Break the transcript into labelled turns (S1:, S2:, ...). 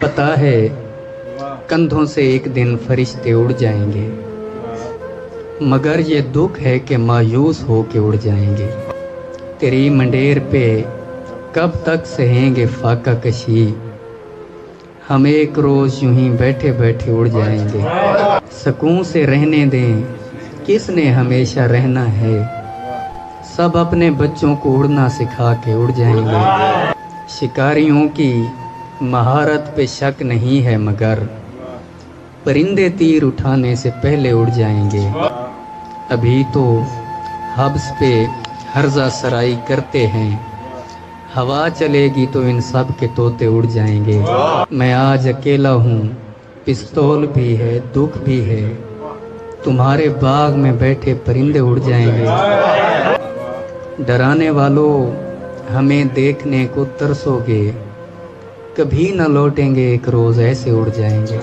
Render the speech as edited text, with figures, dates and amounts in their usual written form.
S1: पता है कंधों से एक दिन फरिश्ते उड़ जाएंगे, मगर ये दुख है कि मायूस हो के उड़ जाएंगे। तेरी मंडेर पे कब तक सहेंगे फाका कशी, हम एक रोज यूं ही बैठे बैठे उड़ जाएंगे। सुकून से रहने दें किसने हमेशा रहना है, सब अपने बच्चों को उड़ना सिखा के उड़ जाएंगे। शिकारियों की महारत पे शक नहीं है, मगर परिंदे तीर उठाने से पहले उड़ जाएंगे। अभी तो हब्स पे हर्जा सराई करते हैं, हवा चलेगी तो इन सब के तोते उड़ जाएंगे। मैं आज अकेला हूँ, पिस्तौल भी है, दुख भी है, तुम्हारे बाग में बैठे परिंदे उड़ जाएंगे। डराने वालों हमें देखने को तरसोगे, कभी न लौटेंगे, एक रोज ऐसे उड़ जाएंगे।